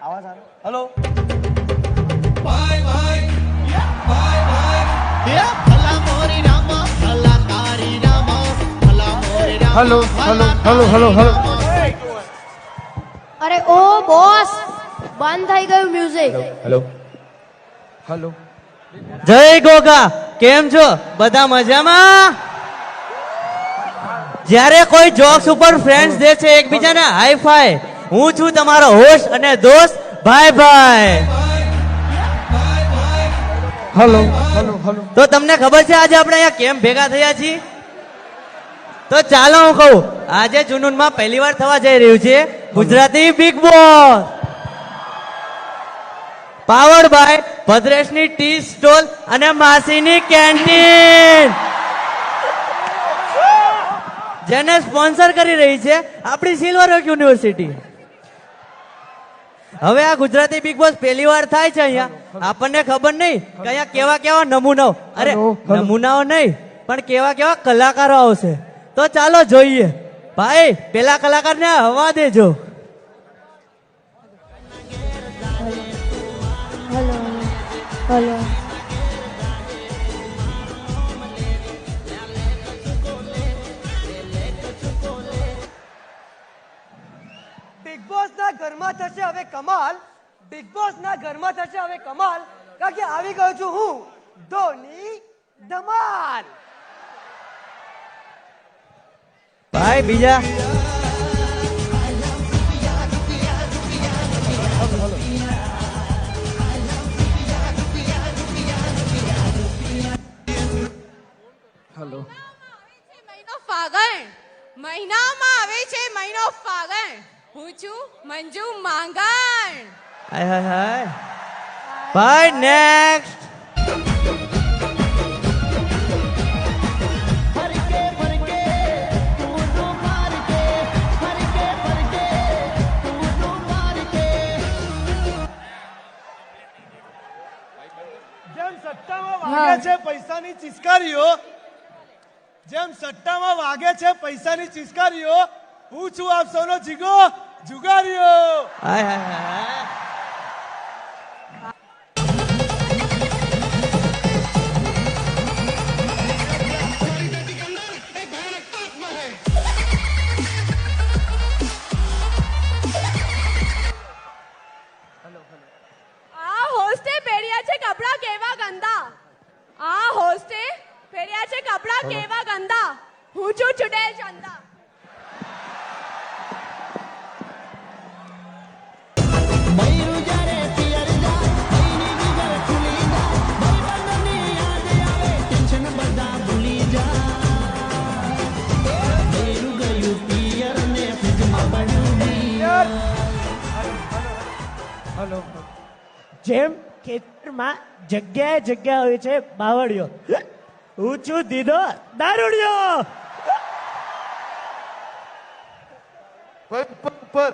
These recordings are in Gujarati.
આવાજ આવે. Hello hello hello hello hello hello. અરે ઓ બોસ, બંધ થઈ ગયું મ્યુઝિક. Hello hello. જય ગોગા, કેમ છો બધા મજામાં? જ્યારે કોઈ જોક્સ ઉપર ફ્રેન્ડ્સ દે છે એકબીજાને હાઈ ફાઈ, હું છું તમારો હોસ્ટ અને દોસ્ત ભાઈ ભાઈ. Hello hello hello. તો તમને ખબર છે આજે આપણે અહીંયા કેમ ભેગા થયા છીએ? તો ચાલો હું કહું, આજે જુનૂનમાં પહેલી વાર થવા જઈ રહ્યું છે Gujarati Bigg Boss, powered by ભદ્રેશની ટી સ્ટોલ અને માસીની કેન્ટીન, જેને સ્પોન્સર કરી રહી છે આપણી સિલ્વર રોક યુનિવર્સિટી. હવે આ ગુજરાતી બિગ બોસ પહેલી વાર થાય છે અહીંયા, આપણને ખબર નહીં કે અહીંયા કેવા કેવા નમૂનાઓ, અરે નમૂનાઓ નહીં પણ કેવા કેવા કલાકારો આવશે. તો ચાલો જોઈએ. ભાઈ પેલા કલાકારને હવા દેજો. Hello hello. બિગ બોસ ના ઘરમાં થશે હવે કમાલ. બિગ બોસ ના ઘરમાં થશે હવે કમાલ, કારણ કે આવી ગયો છું હું, ધોની ધમાલ. ભાઈ બીજા હેલો. મહિનો ફાગણ, મહિનામાં આવે છે મહિનો ફાગણ. હું છું મંજુ માંગણ. હાય હાય હાય. ભાઈ નેક્સ્ટ. જેમ સટ્ટામાં વાગે છે પૈસાની ચિસ્કારીઓ, જેમ સટ્ટામાં વાગે છે પૈસાની ચિસ્કારીઓ, હું છું આપ સૌનો જીગો જુગારીઓ. હાય હાય હાય. આ હોસ્ટે પહેર્યા છે કપડા કેવા ગંદા. આ હોસ્ટે પહેર્યા છે કપડા કેવા ગંદા. હું છું ચુડેલ ચંદા. હેલો. જેમ ખેતરમાં જગ્યાએ જગ્યા હોય છે બાવળિયો, હું છું દીદો દારૂડિયો. પર પર પર.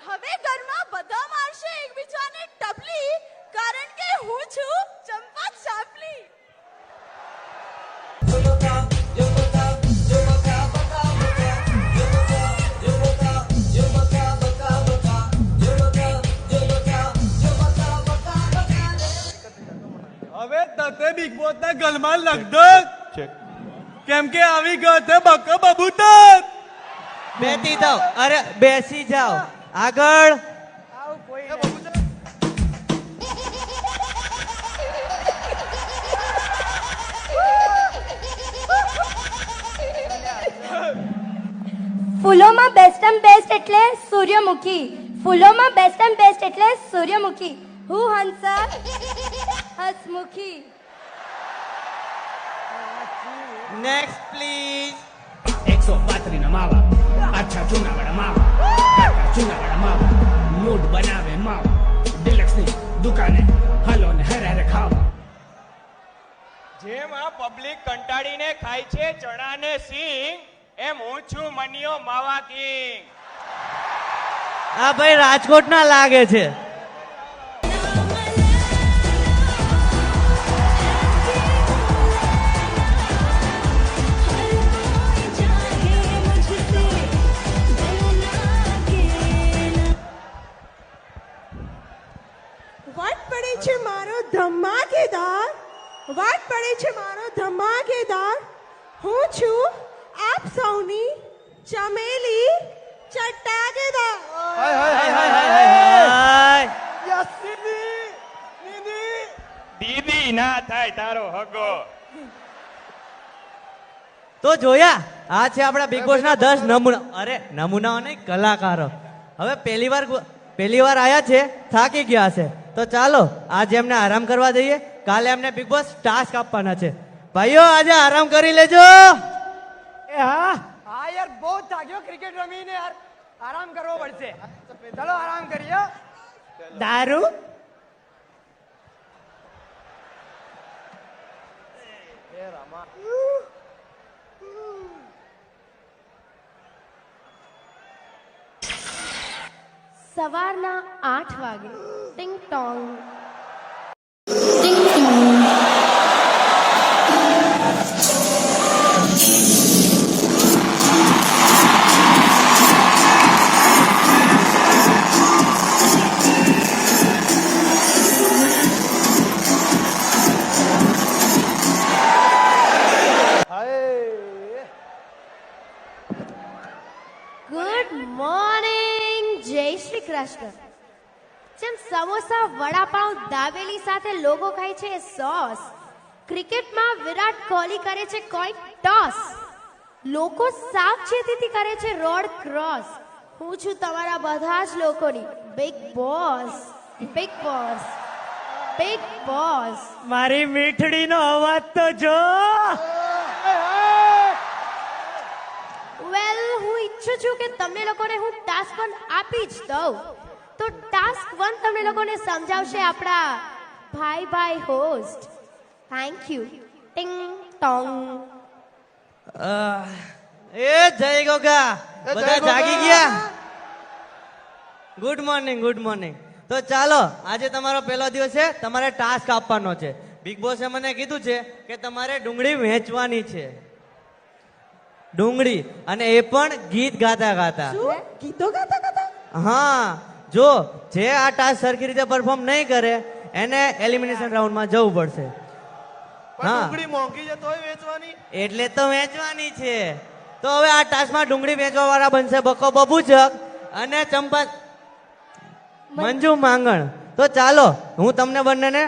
હવે ઘરમાં બધા મારશે એકબીજાને ટપલી, કારણ કે હું છું ચંપા ચાપલી. હવે તતે બિગ બોસ ના ગલમાં લગધક, કેમ કે આવી ગયો છે બકો બબૂતર. બેસી જાઓ, અરે બેસી જાઓ. આગળ. ફૂલોમાં બેસ્ટ એન્ડ બેસ્ટ એટલે સૂર્યમુખી. ફૂલોમાં બેસ્ટ એન્ડ બેસ્ટ એટલે સૂર્યમુખી. હું હંસા હસમુખી. Next please. 135 ના માવા, અચ્છા ચૂનાવાળા માવા, કાકા ચૂનાવાળા માવા, મૂડ બનાવે માવા, ડિલક્સ ની દુકાને હલો ને હરે હરે ખાવા. જેમ આ પબ્લિક કંટાળીને ખાય છે ચણા ને સિંગ, એમ હું છું મનિયો માવા કિંગ. આ ભાઈ રાજકોટ ના લાગે છે. વાત પડે છે મારો ધમાકેદાર. હું છું આપ સૌની ચમેલી ચટાકેદાર. દીદી ના થાય તારો હગો. તો જોયા આ છે આપણા બિગ બોસ ના 10 નમૂના. અરે નમૂનાઓ નહીં, કલાકારો. હવે પહેલી વાર આયા છે, થાકી ગયા છે. તો ચાલો આજે એમને આરામ કરવા દઈએ. કાલે એમને બિગ બોસ ટાસ્ક આપવાના છે. ભાઈઓ આજે આરામ કરી લેજો. એ હા હા યાર બહુ થાક્યો ક્રિકેટ રમીને યાર, આરામ કરવો પડશે. ચલો આરામ કરીએ. દારૂ સવારના 8 વાગે ટિંગ ટોંગ. ગુડ મોર્નિંગ, જય શ્રી કૃષ્ણ. જેમ સમોસા, વડાપાઉં, દાબેલી સાથે લોકો ખાય છે સોસ, ક્રિકેટમાં વિરાટ કોહલી કરે છે કોઈન ટોસ, લોકો સાવચેતીથી કરે છે રોડ ક્રોસ. હું છું તમારા બધા જ લોકોની big boss, big boss, big boss. મારી મીઠડીનો અવાજ તો જો. વેલ, હું ઈચ્છું છું કે તમને લોકોને હું ટાસ્ક 1 આપી જ દઉં. તો ટાસ્ક 1 તમને લોકોને સમજાવશે આપણા ભાઈ હોસ્ટ. Thank you. ટિંગ ટોંગ. એ જય ગોગા, બધા જાગી ગયા. Good morning, good morning. તો ચાલો આજે તમારો પહેલો દિવસ છે, તમારે ટાસ્ક આપવાનો છે. બિગ બોસે મને કીધું છે કે તમારે ડુંગળી વહેંચવાની છે. ડુંગળી, અને એ પણ ગીત ગાતા ગાતા. ગીતો ગાતા ગાતા. હા, જો જે આ ટાસ્ક સરખી રીતે પરફોર્મ નહીં કરે એને એલિમિનેશન રાઉન્ડમાં જવું પડશે. હા, ડુંગળી મોંઘી છે તોય વેચવાની. એટલે તો વેચવાની છે. તો હવે આ ટાસ્કમાં ડુંગળી વેચવા વાળા બનશે બકો બબુચક અને ચંપા મંજુ માંગણ. તો ચાલો હું તમને બંનેને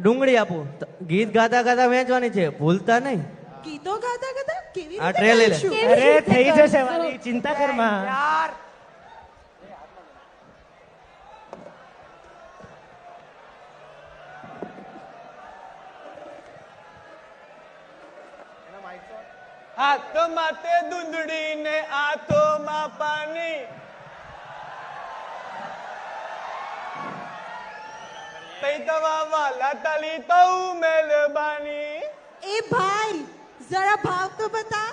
ડુંગળી આપું. ગીત ગાતા ગાતા વેચવાની છે, ભૂલતા નહીં. ગીતો ગાતા ગાતા કેવી આ રીતે ટ્રે લઈ લે. ગાઈશું? અરે થઈ જશે વાલી, ચિંતા કર માં. યાર હાથમાં તે દૂંદડી ને આંખોમાં પાણી. તૈતવા વાલા તાલી તૌ મહેરબાની. ए भाई जरा भाव तो बता.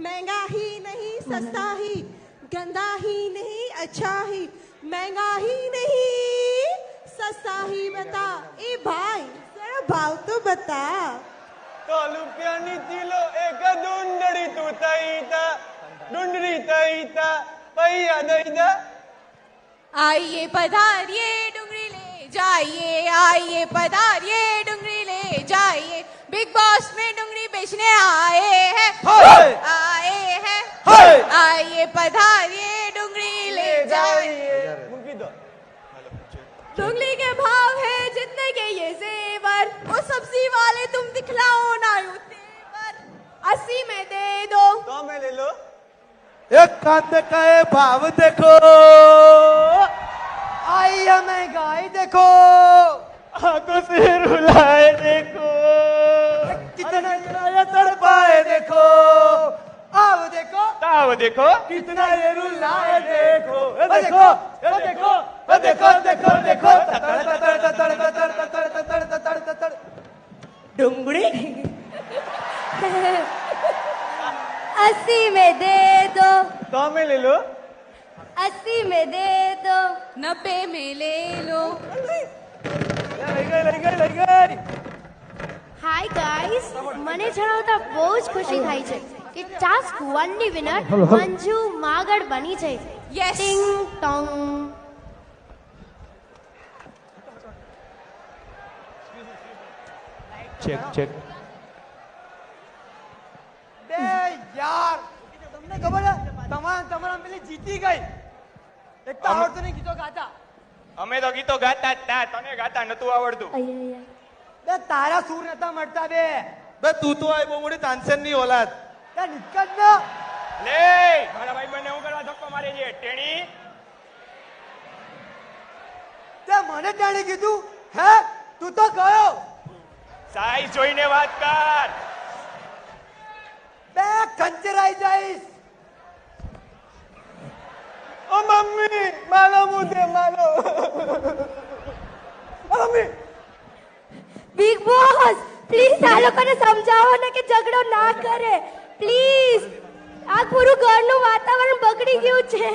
महंगा ही नहीं सस्ता ही, गंदा ही नहीं अच्छा ही, महंगा ही नहीं सस्ता ही बता. ए भाई जरा भाव तो बता. 100 રૂપિયાની કિલો એક દૂંદડી તું તઈતા, ડુંડરી તઈતા પૈયા દઈતા. आइए पधारिए डुंगरी ले जाइए, आइए पधारिए डुंगरी ले जाइए. बिग बॉस में डुंगरी बेचने आए हैं, आए हैं. आइए पधारिए डुंगरी ले जाइए. મૂકી દો. डुंगली के भाव है जितने के ये जेवर, वो सब्जी वाले तुम दिखलाओ ना यूं तेवर. 80 में दे दो. તો મેં લઈ લો. એક કાંદે का ये भाव देखो, आई महंगाई देखो, आंखों से रुलाए देखो, कितना किराया तड़पाए देखो, आओ देखो ताव देखो, कितना ये रुलाए देखो. देखो देखो देखो देखो देखो तड़ तड़ तड़ तड़ तड़ तड़ तड़ तड़ तड़ तड़. ડુંગળી 80 में दे दो, તો મેં લઈ લો. 80 में दे दो. 90 में ले लो. લઈ ગઈ. હાય ગાઈસ, મને જણાવતા બહુ જ ખુશી થાય છે કે ટાસ્ક 1 ની વિનર મંજુ માગડ બની છે. Yes. ટિંગ ટોંગ. Check check. યાર તમને ખબર છે તમારા પેલી જીતી ગઈ એક તો આવડતું નહીં ગીતો ગાતા અમે તો ગીતો ગાતા જ તા, તને ગાતા નતું આવડતું. બે તારા સૂર નતા મળતા બે બે તું તો આય બહુ મોટી તાનસેન ની ઓલાદ. બે નિકટ ના લે મારા ભાઈ બંને હું કરવા ધક્કો મારે છે ટેણી. તે મને જાણે કીધું હે તું તો ગયો સાઈઝ જોઈને વાત કર. બે કંચરાઈ જઈશ ઓ મમ્મી મારો મુદ્દે મારો મમ્મી બિગ બોસ પ્લીઝ આ લોકોને સમજાવો ને કે ઝઘડો ના કરે પ્લીઝ આ પૂરું ઘરનું વાતાવરણ બગડી ગયું છે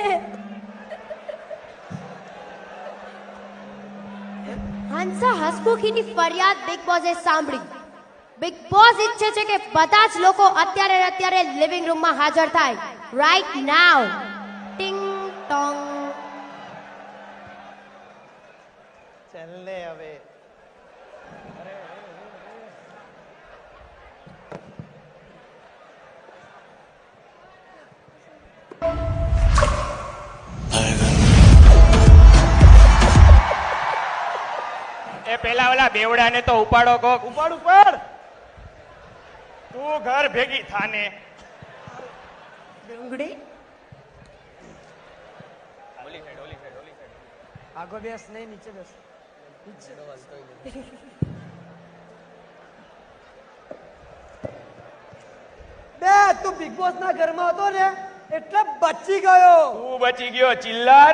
હંસા હસમુખીની ફરિયાદ બિગ બોસે સાંભળી બિગ બોસ ઈચ્છે છે કે બધા જ લોકો અત્યારે લિવિંગ રૂમમાં હાજર થાય રાઈટ નાઉ ટિંગ ટોંગ ચાલે હવે એ પેલા ઓલા બેવડાને તો ઉપાડો કોક. ઉપાડ. તું ઘર ભેગી થાને. ડુંગળી ઓલી સાઈડ. આગો બેસ નહીં નીચે બેસ બે તું બિગ બોસ ના ઘરમાં હતો ને એટલે બચી ગયો તું બચી ગયો ચિલ્લર.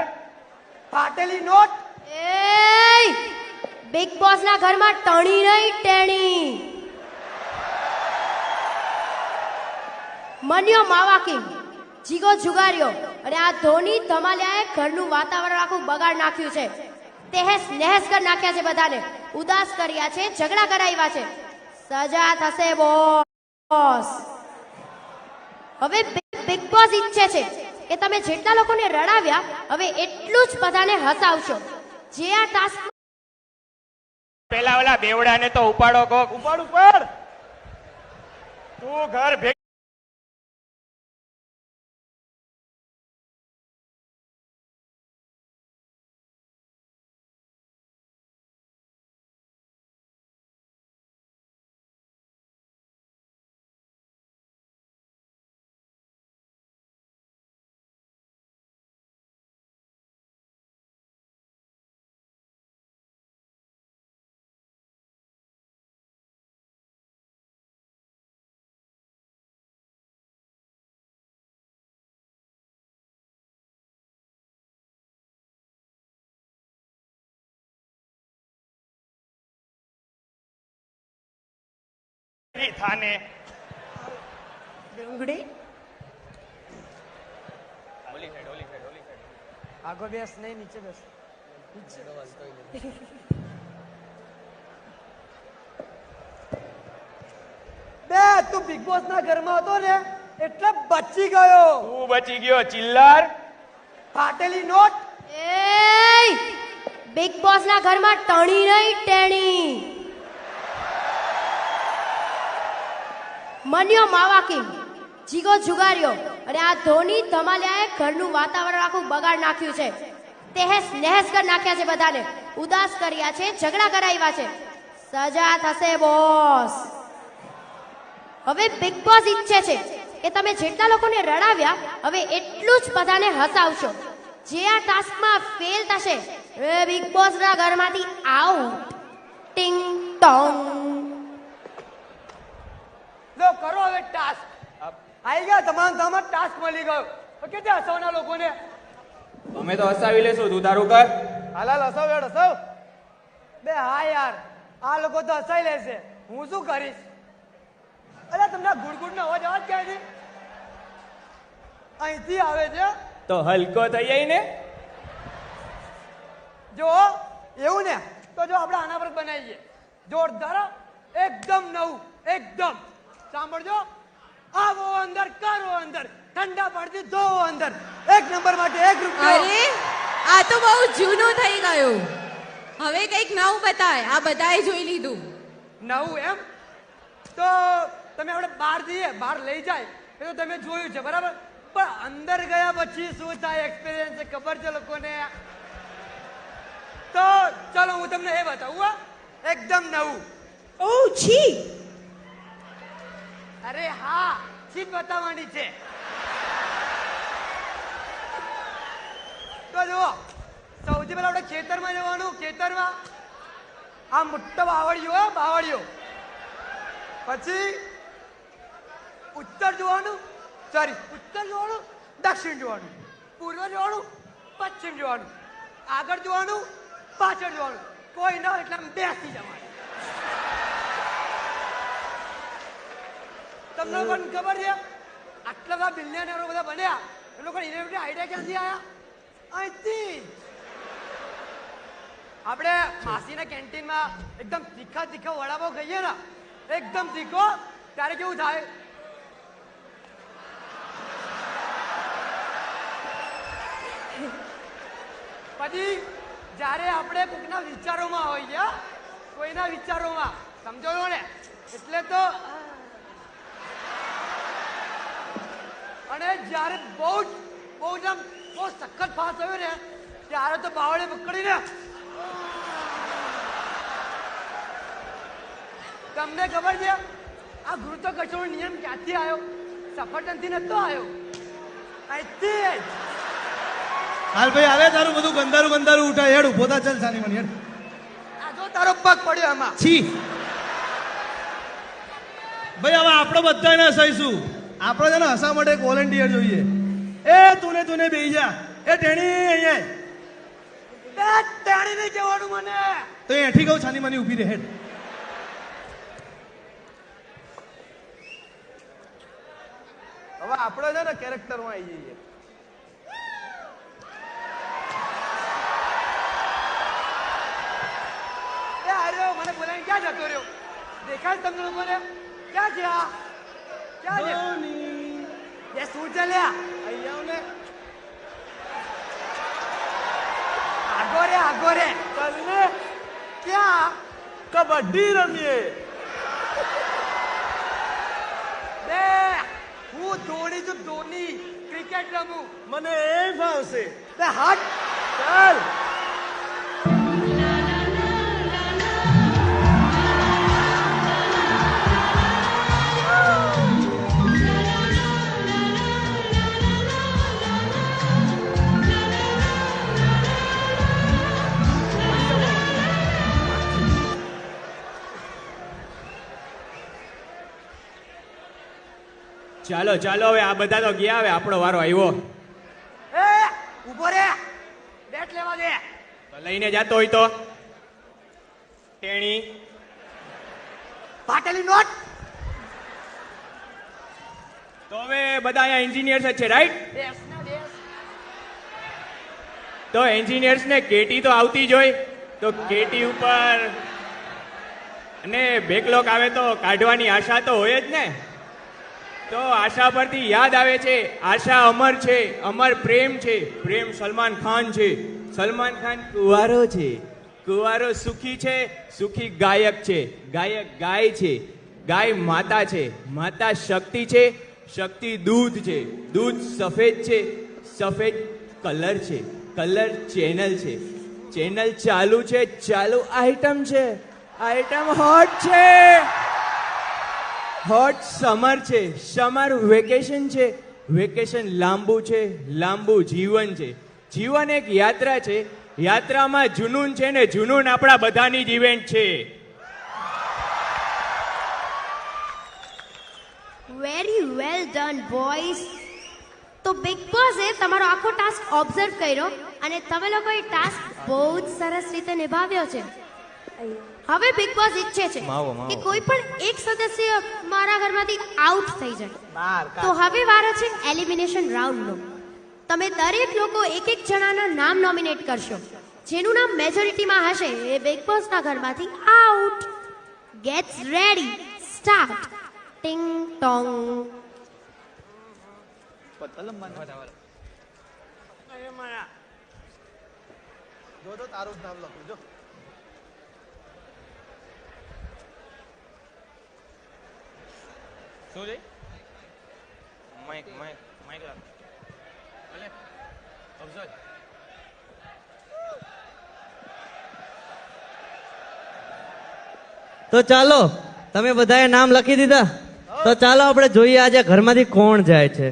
ફાટેલી નોટ એય બિગ બોસ ના ઘરમાં ટણી નહીં ટેણી મન્યો માવા કિંગ જીગો જુગાર્યો અને આ ધોની ધમાલિયાએ ઘરનું વાતાવરણ આખું બગાડ નાખ્યું છે તેહેસ નહેસ કરી નાખ્યા છે બધાને ઉદાસ કર્યા છે ઝઘડા કરાવ્યા છે સજા થશે બોસ હવે બિગ બોસ ઈચ્છે છે કે તમે જેટલા લોકોને રડાવ્યા હવે એટલું જ બધાને હસાવશો જે આ ટાસ્ક પેલા ઓલા બેવડાને તો ઉપાડો કોક. ઉપાડ. તું ઘર ભેગી થાને. ડુંગળી ઓલી સાઈડ. આગો બેસ નહીં નીચે બેસ બે તું બિગ બોસ ના ઘરમાં હતો ને એટલે બચી ગયો તું બચી ગયો ચિલ્લર. ફાટેલી નોટ એય બિગ બોસ ના ઘરમાં ટણી નહીં ટેણી મન્યો માવા કિંગ જીગો જુગાર્યો અને આ ધોની ધમાલિયાએ ઘરનું વાતાવરણ આખું બગાડ નાખ્યું છે તેહેસ નહેસ કરી નાખ્યા છે બધાને ઉદાસ કર્યા છે ઝઘડા કરાવ્યા છે સજા થશે બોસ હવે બિગ બોસ ઈચ્છે છે કે તમે જેટલા લોકોને રડાવ્યા હવે એટલું જ બધાને હસાવશો જે આ ટાસ્કમાં ફેલ થશે એ બિગ બોસ ના ઘરમાંથી આઉટ ટિંગ ટોંગ લો કરો હવે ટાસ્ક આવી ગયા તમામ ટાસ્ક મળી ગયો તો કે હસાવના લોકોને અમે તો હસાવી લેશું તું તારું કર. હાલાલ હસાવ બે હા યાર આ લોકો તો હસાઈ લેશે હું શું કરીશ અરે તમને ગુડગુડ નો અવાજ ક્યાંથી અહીંથી આવે છે તો હલકો થઈ જાય ને. જો એવું ને તો જો આપણે આના પર બનાવીએ જોરદાર એકદમ નવું એકદમ સાંભળજો આવો અંદર કરો અંદર ઠંડા પડતી ધો અંદર એક નંબર માટે 1 રૂપિયો અરે આ તો બહુ જૂનું થઈ ગયું હવે કંઈક નવું બતાય આ બધાએ જોઈ લીધું નવું એમ તો તમે આપણે બહાર જઈએ બહાર લઈ જાય એ તો તમે જોયું છે બરાબર, પણ અંદર ગયા પછી શું થાય એક્સપિરિયન્સ છે ખબર છે લોકોને. તો ચલો હું તમને એ બતાવું હો, એકદમ નવું. ઓ છી. અરે હા, ચીજ બતાવવાની છે. તો જુઓ, સૌથી પહેલા આપણે ખેતરમાં જવાનું. ખેતરમાં આ મોટો બાવળિયો હો, બાવળિયો. પછી ઉત્તર જોવાનું, સોરી ઉત્તર જોવાનું, દક્ષિણ જોવાનું, પૂર્વ જોવાનું, પશ્ચિમ જોવાનું, આગળ જોવાનું, પાછળ જોવાનું. કોઈ ના એટલે આમ બેસી જવાનું. તમને પણ ખબર છે આટલા બધા બિલિયનરો બધા બન્યા, એ લોકો ઇનોવેટિવ આઈડિયા ક્યાંથી આવ્યા? અહીંથી. આપણે માસીના કેન્ટીનમાં એકદમ તીખા તીખા વડાપાવ ખાઈએ ને, એકદમ તીખો, ત્યારે કેવું થાય? પછી જ્યારે આપણે કોઈના વિચારોમાં હોઈએ, કોઈના વિચારોમાં, સમજો છો ને, એટલે તો. અને જ્યારે બહુ સખત ફાસ થયો ને, ત્યારે તો બાવળે પકડીને. તમને ખબર છે આ ગુરુત્વાકર્ષણનો નિયમ ક્યાંથી આવ્યો? સફરજનથી નતો આવ્યો, અહીંથી જ. હાલ ભાઈ હાલે, તારું બધું ગંદારું ગંદારું ઉઠાય. હેડ ઉભો થા, ચાલ સાની મની હેડ. આ જો તારો પગ પડ્યો એમાં. છી ભાઈ, હવે આપણે બધાને હસાઈશું. આપણે છે ને હસા માટે એક વોલેન્ટિયર જોઈએ. એ તું બેહી જા. એ ટેણી અહીંયા તેણી નહીં જવાનું મને. તો એ હેઠી કહું, છાની માની ઊભી રહે. હેડ. હવે આપણે છે ને કેરેક્ટરમાં આવી જઈએ. એ આર્યો મને બોલાવીને ક્યાં જતો રહ્યો? દેખાય તમને લોકોને? ક્યાં છે આ? ક્યાં છે? એ શું છે લ્યા? અહીંયા આવ ને. આગો રે ચાલ ને, ક્યાં? કબડ્ડી રમીએ. બે હું ધોની છું, ધોની. ક્રિકેટ રમું. મને એ ફાવશે. બે હાટ. ચાલ. ચાલો ચાલો, હવે આ બધા તો ગયા, હવે આપણો વારો આવ્યો. એ ઉભો રે, બેટ લેવા દે. તો લઈને જાતો હોય તો ટેણી. પાટેલી નોટ. તો હવે બધા અહીંયા એન્જિનિયર્સ જ છે, રાઈટ? બેસ ના બેસ. તો એન્જિનિયર્સ ને કેટી તો આવતી જ હોય, તો કેટી ઉપર અને બેકલોક આવે તો કાઢવાની આશા તો હોય જ ને. તો આશા પરથી યાદ આવે છે, આશા અમર છે, અમર પ્રેમ છે, પ્રેમ સલમાન ખાન છે, સલમાન ખાન કુંવારો છે, કુંવારો સુખી છે, સુખી ગાયક છે, ગાયક ગાય છે, ગાય માતા છે, માતા શક્તિ છે, શક્તિ દૂધ છે, દૂધ સફેદ છે, સફેદ કલર છે, કલર ચેનલ છે, ચેનલ ચાલુ છે, ચાલુ આઈટમ છે, આઈટમ હોટ છે, હોટ સમર છે, સમર વેકેશન છે, વેકેશન લાંબુ છે, લાંબુ જીવન છે, જીવન એક યાત્રા છે, યાત્રામાં જુનૂન છે ને જુનૂન આપણા બધાની જ ઇવેન્ટ છે. Very well done boys. તો બિગ બોસે તમારો આખો ટાસ્ક ઓબ્ઝર્વ કર્યો અને તમે લોકોએ ટાસ્ક બહુ જ સરસ રીતે નિભાવ્યો છે. હવે બિગ બોસ ઈચ્છે છે કે કોઈ પણ એક સદસ્ય મારા ઘરમાંથી આઉટ થઈ જાય. તો હવે વારો છે એલિમિનેશન રાઉન્ડનો. તમે દરેક લોકો એક એક જણાના નામ નોમિનેટ કરશો. જેનું નામ મેજોરિટીમાં હશે એ બિગ બોસના ઘરમાંથી આઉટ. Gets ready, start. ટિંગ ટોંગ. જો તારું નામ લખું જો. શું છે? તો ચાલો તમે બધાએ નામ લખી દીધા તો ચાલો આપણે જોઈએ આજે ઘરમાંથી કોણ જાય છે.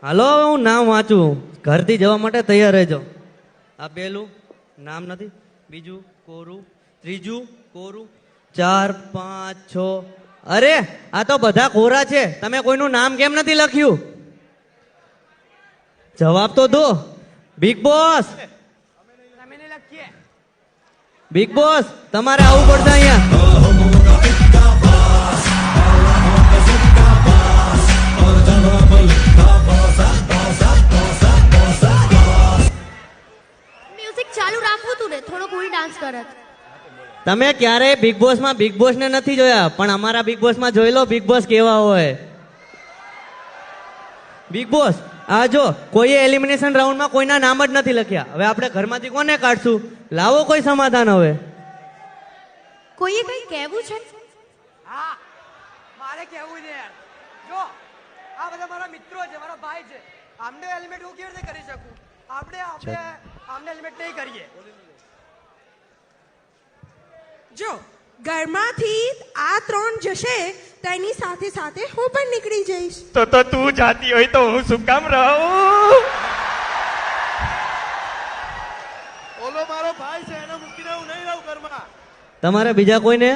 હાલો હવે હું નામ વાંચું, ઘરથી જવા માટે તૈયાર રહેજો. આ પહેલું નામ નથી, બીજું કોરું, ત્રીજું કોરું, 4 5 6. અરે આ તો બધા કોરા છે, તમે કોઈનું નામ કેમ નથી લખ્યું? જવાબ તો દો. બિગ બોસ, બિગ બોસ તમારે આવવું પડશે અહીંયા. મ્યુઝિક ચાલુ રાખવું તું ને થોડો કોઈ ડાન્સ કરત. તમે ક્યારેય બિગ બોસમાં બિગ બોસને નથી જોયા, પણ અમારા બિગ બોસમાં જોઈ લો બિગ બોસ કેવા હોય. બિગ બોસ આ જો કોઈએ એલિમિનેશન રાઉન્ડમાં કોઈના નામ જ નથી લખ્યા. હવે આપણે ઘરમાંથી કોને કાઢશું? લાવો કોઈ સમાધાન હવે. કોઈએ કઈ કહેવું છે? હા મારે કેવું છે યાર, જો આ બધા મારા મિત્રો છે, મારા ભાઈ છે, આમને એલિમેન્ટ હું કેવી રીતે કરી શકું? આપણે આપણે આમને એલિમેન્ટ નહીં કરીએ. જો ઘરમાંથી આ 3 જશે તેની સાથે સાથે હું પણ નીકળી જઈશ. તો તું જાતી હોય તો હું શું કામ રહું? ઓલો મારો ભાઈ છે, એને મૂકીને હું નહીં રહું ઘરમાં. તમારે બીજા કોઈને?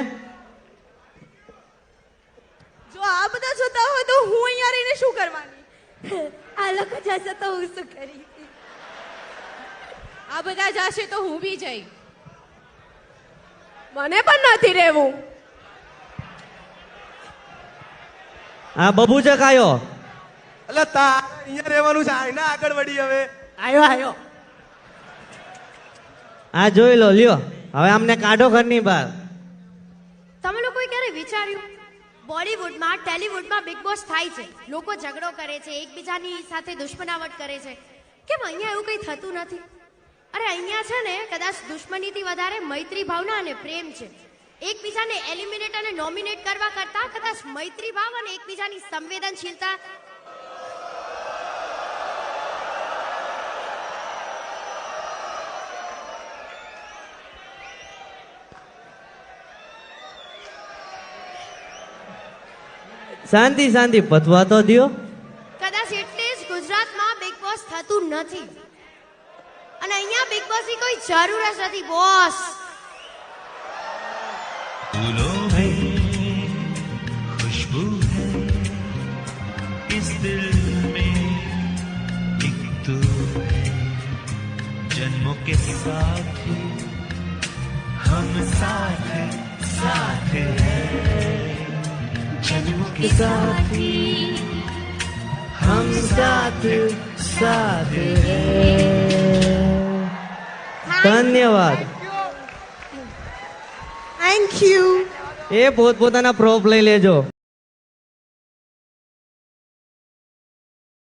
જો આ બધા જતા હોય તો હું અહીંયા રહીને શું કરવાની? આ લોકો જશે તો હું શું કરીશ? આ બધા જશે તો હું બી જઈ. મને પણ નથી રહેવું. આ બબુ છે કાયો. એટલે તારે અહીંયા રહેવાનું છે, આઈને આગળ વળી હવે. આયો આયો આ જોઈ લો, લ્યો હવે આમને કાઢો ઘરની બહાર. તમે લોકોએ ક્યારે વિચાર્યું બોલીવુડમાં ટેલીવુડમાં બિગ બોસ થાય છે, લોકો ઝઘડો કરે છે, એકબીજાની સાથે દુશ્મનાવટ કરે છે, કેમ અહીંયા એવું કંઈ થતું નથી? અરે અહીંયા છે ને કદાચ દુશ્મનીથી વધારે મૈત્રી ભાવના અને પ્રેમ છે. એકબીજાને એલિમિનેટ અને નોમિનેટ કરવા કરતા કદાચ મૈત્રી ભાવ અને એકબીજાની સંવેદનશીલતા શાંતિ શાંતિ પતવા તો દ્યો. કદાચ એટલે જ ગુજરાતમાં બિગ બોસ થતું નથી અને અહીંયા બિગ બોસની કોઈ જરૂર જ નથી બોસ. खुशबू है इस दिल में एक तू है जन्मों के साथ हम साथ साथ हैं जन्मों के साथ हम साथ साथ हैं. ધન્યવાદ. Thank you. એ પોતપોતાના પ્રોપ લઈ લેજો.